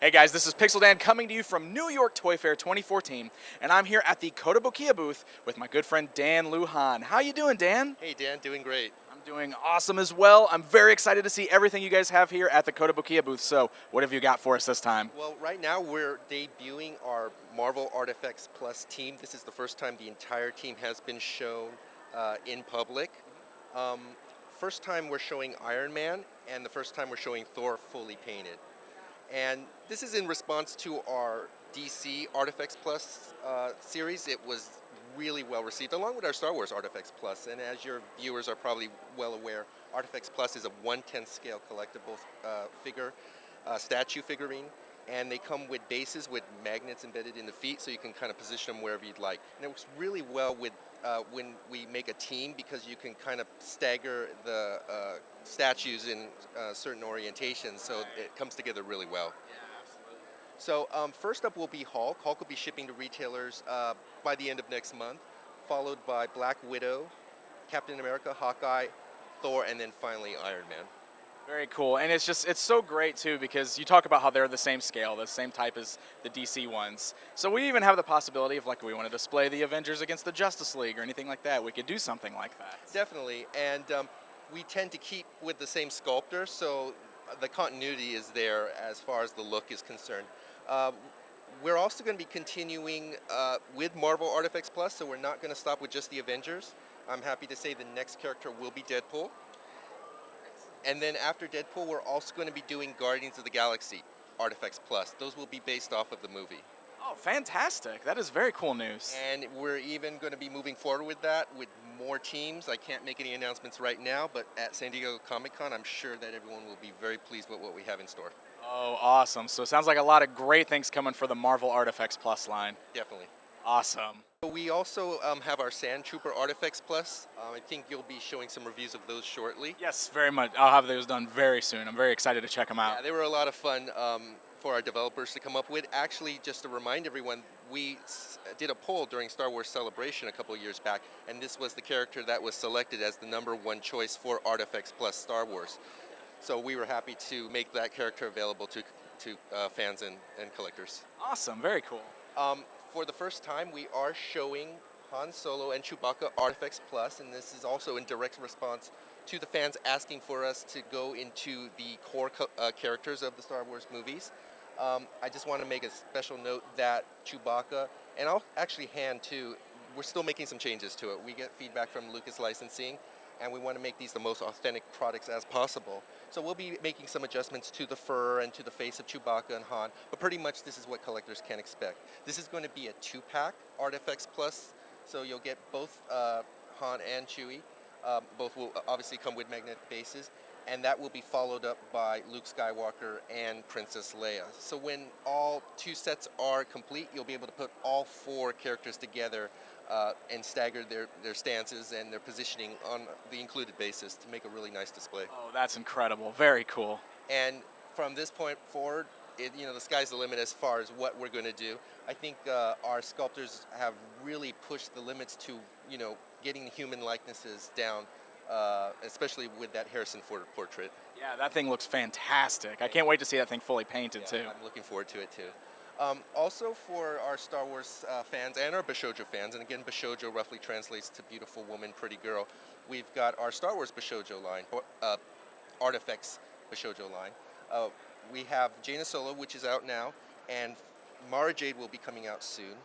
Hey guys, this is Pixel Dan coming to you from New York Toy Fair 2014, and I'm here at the Kotobukiya booth with my good friend Dan Lujan. How you doing, Dan? Hey Dan, doing great. I'm doing awesome as well. I'm very excited to see everything you guys have here at the Kotobukiya booth. So, what have you got for us this time? Well, right now we're debuting our Marvel Artifacts Plus team. This is the first time the entire team has been shown in public. Um, First time we're showing Iron Man, and the first time we're showing Thor fully painted. And this is in response to our DC Artifacts Plus series. It was really well received, along with our Star Wars Artifacts Plus. And as your viewers are probably well aware, Artifacts Plus is a 1/10 scale collectible statue figurine. And they come with bases with magnets embedded in the feet, so you can kind of position them wherever you'd like. And it works really well with when we make a team, because you can kind of stagger the statues in certain orientations, so it comes together really well. Yeah, absolutely. So first up will be Hulk. Hulk will be shipping to retailers by the end of next month, followed by Black Widow, Captain America, Hawkeye, Thor, and then finally Iron Man. Very cool, and it's so great too, because you talk about how they're the same scale, the same type as the DC ones. So we even have the possibility of, like, we want to display the Avengers against the Justice League or anything like that. We could do something like that. Definitely, and we tend to keep with the same sculptor, so the continuity is there as far as the look is concerned. We're also going to be continuing with Marvel Artifacts Plus, so we're not going to stop with just the Avengers. I'm happy to say the next character will be Deadpool. And then after Deadpool, we're also going to be doing Guardians of the Galaxy Artifacts Plus. Those will be based off of the movie. Oh, fantastic. That is very cool news. And we're even going to be moving forward with that with more teams. I can't make any announcements right now, but at San Diego Comic-Con, I'm sure that everyone will be very pleased with what we have in store. Oh, awesome. So it sounds like a lot of great things coming for the Marvel Artifacts Plus line. Definitely. Awesome. We also have our Sand Trooper Artifacts Plus. I think you'll be showing some reviews of those shortly. Yes, very much. I'll have those done very soon. I'm very excited to check them out. Yeah, they were a lot of fun for our developers to come up with. Actually, just to remind everyone, we did a poll during Star Wars Celebration a couple of years back, and this was the character that was selected as the #1 choice for Artifacts Plus Star Wars. So we were happy to make that character available to fans and collectors. Awesome. Very cool. For the first time, we are showing Han Solo and Chewbacca Artifacts Plus, and this is also in direct response to the fans asking for us to go into the core characters of the Star Wars movies. I just want to make a special note that Chewbacca, and I'll actually Han too, we're still making some changes to it. We get feedback from Lucas Licensing, and we want to make these the most authentic products as possible. So we'll be making some adjustments to the fur and to the face of Chewbacca and Han, but pretty much this is what collectors can expect. This is going to be a 2-pack Artifacts Plus, so you'll get both Han and Chewie. Both will obviously come with magnetic bases, and that will be followed up by Luke Skywalker and Princess Leia. So when all 2 sets are complete, you'll be able to put all 4 characters together and stagger their stances and their positioning on the included bases to make a really nice display. Oh, that's incredible. Very cool. And from this point forward, the sky's the limit as far as what we're going to do. I think our sculptors have really pushed the limits to, getting human likenesses down, especially with that Harrison Ford portrait. Yeah, that thing looks fantastic. I can't wait to see that thing fully painted, too. I'm looking forward to it, too. Also for our Star Wars fans and our Bishoujo fans, and again, Bishoujo roughly translates to beautiful woman, pretty girl, we've got our Star Wars Bishoujo line, Artifacts Bishoujo line. We have Jaina Solo, which is out now, and Mara Jade will be coming out soon.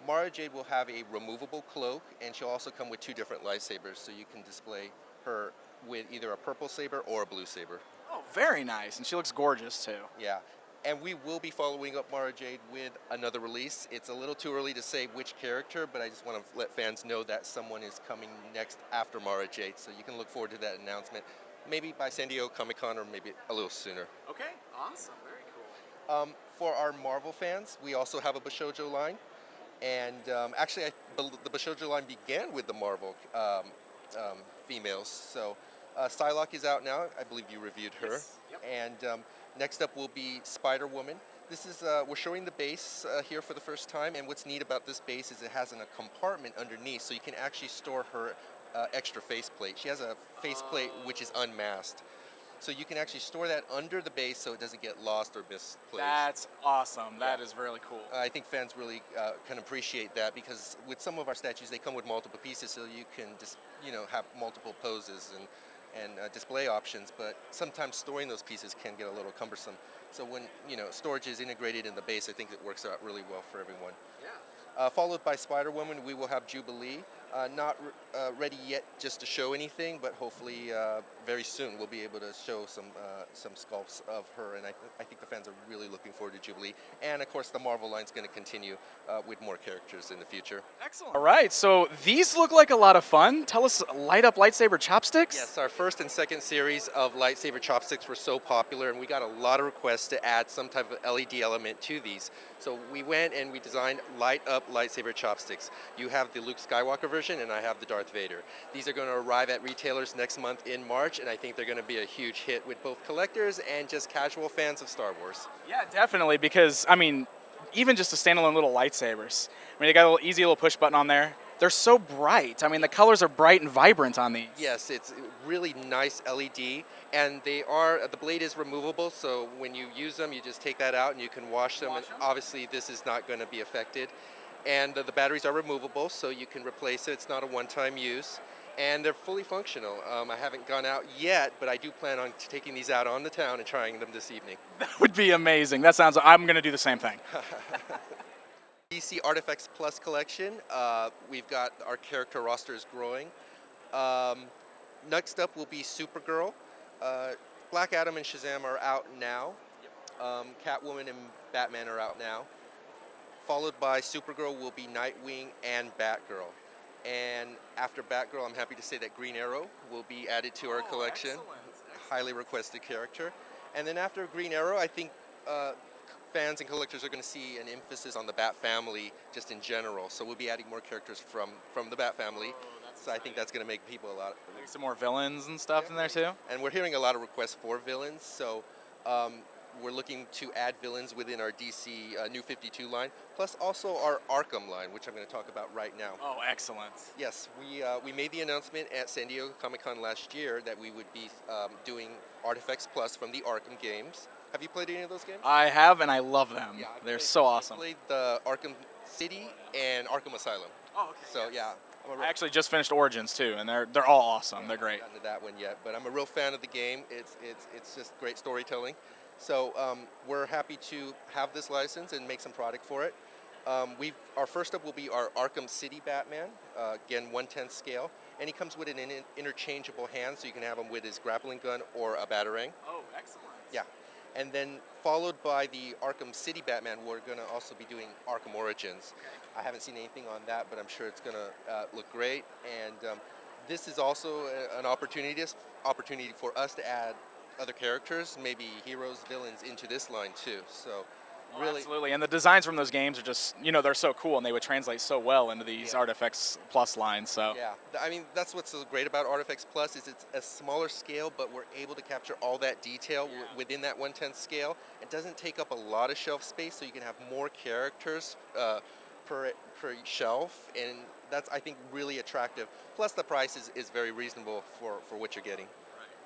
Mara Jade will have a removable cloak, and she'll also come with 2 different lightsabers, so you can display her with either a purple saber or a blue saber. Oh, very nice. And she looks gorgeous, too. Yeah. And we will be following up Mara Jade with another release. It's a little too early to say which character, but I just want to let fans know that someone is coming next after Mara Jade, so you can look forward to that announcement. Maybe by San Diego Comic-Con or maybe a little sooner. Okay, awesome, very cool. For our Marvel fans, we also have a Bishoujo line. And actually, the Bishoujo line began with the Marvel females. So Psylocke is out now. I believe you reviewed her. Yes. Yep. And next up will be Spider-Woman. This is we're showing the base here for the first time. And what's neat about this base is it has a compartment underneath, so you can actually store her extra faceplate. She has a faceplate which is unmasked. So you can actually store that under the base so it doesn't get lost or misplaced. That's awesome. That Yeah. is really cool. I think fans really can appreciate that because with some of our statues, they come with multiple pieces, so you can just have multiple poses and display options. But sometimes storing those pieces can get a little cumbersome. So when storage is integrated in the base, I think it works out really well for everyone. Followed by Spider-Woman, we will have Jubilee. Not ready yet just to show anything, but hopefully very soon we'll be able to show some sculpts of her, and I think the fans are really looking forward to Jubilee. And of course, the Marvel line's going to continue with more characters in the future. Excellent. All right, so these look like a lot of fun. Tell us, light up lightsaber chopsticks? Yes, our first and second series of lightsaber chopsticks were so popular, and we got a lot of requests to add some type of LED element to these. So we went and we designed light up lightsaber chopsticks. You have the Luke Skywalker version, and I have the Darth Vader. These are going to arrive at retailers next month in March, and I think they're going to be a huge hit with both collectors and just casual fans of Star Wars. Yeah, definitely, because, I mean, even just the standalone little lightsabers. I mean, they got a little easy little push button on there. They're so bright. I mean, the colors are bright and vibrant on these. Yes, it's really nice LED, and the blade is removable, so when you use them, you just take that out and you can wash them, and obviously this is not going to be affected. And the batteries are removable, so you can replace it. It's not a one-time use, and they're fully functional. I haven't gone out yet, but I do plan on taking these out on the town and trying them this evening. That would be amazing. That sounds, I'm going to do the same thing. DC Artifacts Plus collection. We've got our character roster is growing. Next up will be Supergirl. Black Adam and Shazam are out now. Catwoman and Batman are out now. Followed by Supergirl will be Nightwing and Batgirl. And after Batgirl, I'm happy to say that Green Arrow will be added to our collection. Excellent. Highly requested character. And then after Green Arrow, I think fans and collectors are going to see an emphasis on the Bat family just in general. So we'll be adding more characters from the Bat family. So I think that's going to make people a lot. Maybe some more villains and stuff in there too. And we're hearing a lot of requests for villains. So we're looking to add villains within our DC New 52 line, plus also our Arkham line, which I'm going to talk about right now. Oh, excellent. Yes, we made the announcement at San Diego Comic-Con last year that we would be doing Artifacts Plus from the Arkham games. Have you played any of those games? I have, and I love them. Yeah, They're so awesome. I played the Arkham City and Arkham Asylum. Oh, okay. So yeah. I actually just finished Origins too, and they're all awesome. They're great. I haven't gotten to that one yet, but I'm a real fan of the game. It's just great storytelling. So we're happy to have this license and make some product for it. Our first up will be our Arkham City Batman, again 1/10 scale, and he comes with an interchangeable hand, so you can have him with his grappling gun or a batarang. Oh, excellent. Yeah, and then followed by the Arkham City Batman, we're going to also be doing Arkham Origins. I haven't seen anything on that, but I'm sure it's going to look great. And this is also an opportunity for us to add other characters, maybe heroes, villains, into this line too. So really, absolutely. And the designs from those games are just, they're so cool, and they would translate so well into these Artifacts Plus lines. So yeah, I mean, that's what's so great about Artifacts Plus is it's a smaller scale, but we're able to capture all that detail within that 1/10 scale. It doesn't take up a lot of shelf space, so you can have more characters per shelf, and that's, I think, really attractive. Plus, the price is very reasonable for what you're getting.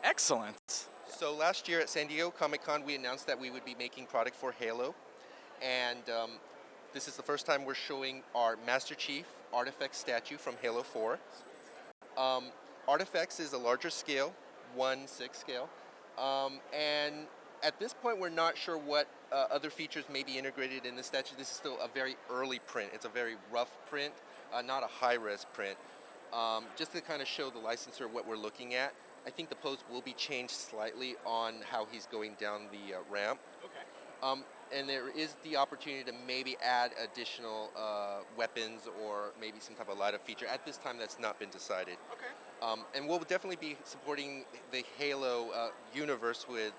excellent. So last year at San Diego Comic-Con, we announced that we would be making product for Halo, and this is the first time we're showing our Master Chief Artifact statue from Halo 4. Artifacts is a larger scale, 1/6 scale, and at this point we're not sure what other features may be integrated in the statue. This is still a very early print. It's a very rough print, not a high-res print, just to kind of show the licensor what we're looking at. I think the pose will be changed slightly on how he's going down the ramp. Okay. And there is the opportunity to maybe add additional weapons or maybe some type of light-up feature. At this time, that's not been decided. Okay. And we'll definitely be supporting the Halo universe with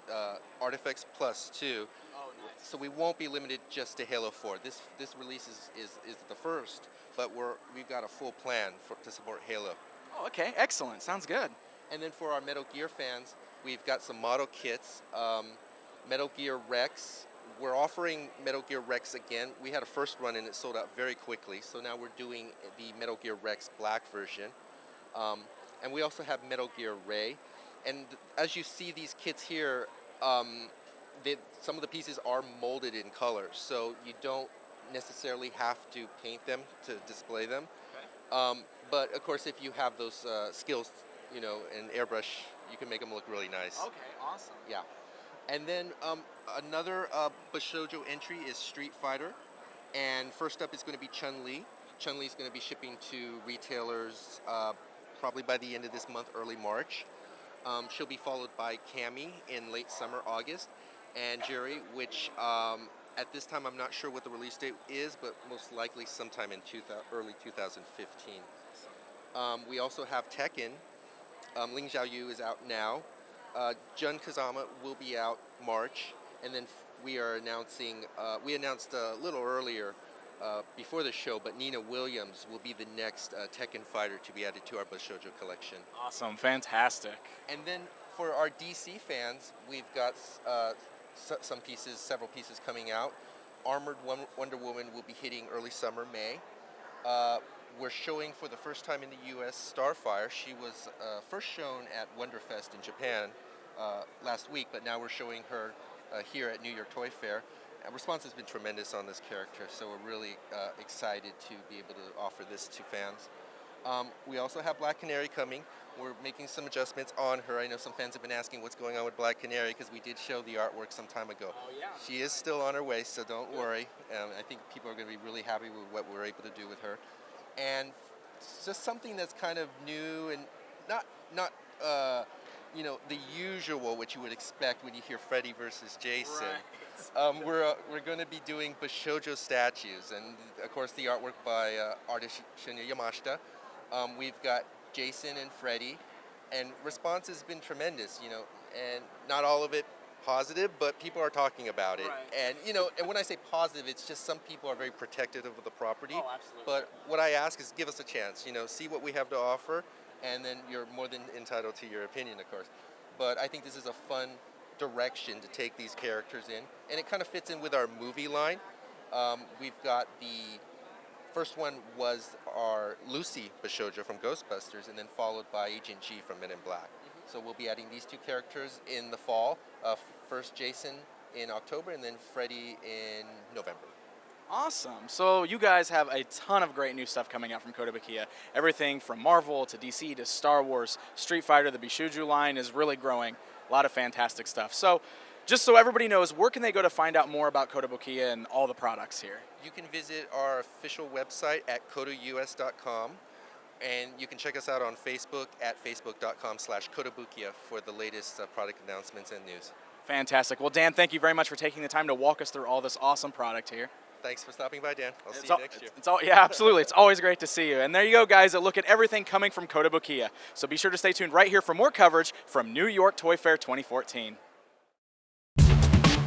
Artifacts Plus too. Oh, nice. So we won't be limited just to Halo 4. This release is the first, but we've got a full plan to support Halo. Oh, okay. Excellent. Sounds good. And then for our Metal Gear fans, we've got some model kits. Metal Gear Rex. We're offering Metal Gear Rex again. We had a first run and it sold out very quickly. So now we're doing the Metal Gear Rex Black version. And we also have Metal Gear Ray. And as you see these kits here, some of the pieces are molded in color, so you don't necessarily have to paint them to display them. Okay. But of course, if you have those skills, you know, in airbrush, you can make them look really nice. Okay, awesome. Yeah. And then another Bishoujo entry is Street Fighter. And first up is going to be Chun-Li. Chun-Li is going to be shipping to retailers probably by the end of this month, early March. She'll be followed by Cammy in late summer, August. And Jerry, which at this time I'm not sure what the release date is, but most likely sometime in early 2015. We also have Tekken. Ling Xiaoyu is out now. Jun Kazama will be out March, and then we are announcing. We announced a little earlier before the show, but Nina Williams will be the next Tekken fighter to be added to our Bishoujo collection. Awesome, fantastic. And then for our DC fans, we've got several pieces coming out. Armored Wonder Woman will be hitting early summer, May. We're showing for the first time in the U.S. Starfire. She was first shown at Wonderfest in Japan last week, but now we're showing her here at New York Toy Fair. And response has been tremendous on this character, so we're really excited to be able to offer this to fans. We also have Black Canary coming. We're making some adjustments on her. I know some fans have been asking what's going on with Black Canary because we did show the artwork some time ago. Oh, yeah. She is still on her way, so don't worry. I think people are going to be really happy with what we're able to do with her. And just something that's kind of new and not you know, the usual what you would expect when you hear Freddy versus Jason. Right. We're going to be doing Bishoujo statues, and of course the artwork by artist Shinya Yamashita. We've got Jason and Freddy, and response has been tremendous, you know, and not all of it positive, but people are talking about it. Right. And you know, and when I say positive, it's just some people are very protective of the property. Oh, absolutely. But what I ask is give us a chance, you know, see what we have to offer, and then you're more than entitled to your opinion, of course. But I think this is a fun direction to take these characters in, and it kind of fits in with our movie line. We've got the first one was our Lucy Bishoujo from Ghostbusters, and then followed by Agent G from Men in Black. So we'll be adding these two characters in the fall. First Jason in October, and then Freddy in November. Awesome. So you guys have a ton of great new stuff coming out from Kotobukiya. Everything from Marvel to DC to Star Wars, Street Fighter, the Bishoujo line is really growing. A lot of fantastic stuff. So just so everybody knows, where can they go to find out more about Kotobukiya and all the products here? You can visit our official website at kotous.com, and you can check us out on Facebook at facebook.com/Kotobukiya for the latest product announcements and news. Fantastic. Well, Dan, thank you very much for taking the time to walk us through all this awesome product here. Thanks for stopping by, Dan. I'll see you next year. Yeah, absolutely. It's always great to see you. And there you go, guys, a look at everything coming from Kotobukiya. So be sure to stay tuned right here for more coverage from New York Toy Fair 2014.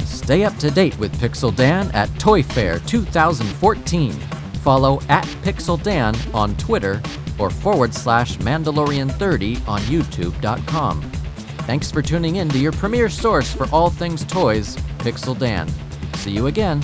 Stay up to date with Pixel Dan at Toy Fair 2014. Follow at Pixel Dan on Twitter or /Mandalorian30 on YouTube.com. Thanks for tuning in to your premier source for all things toys, Pixel Dan. See you again.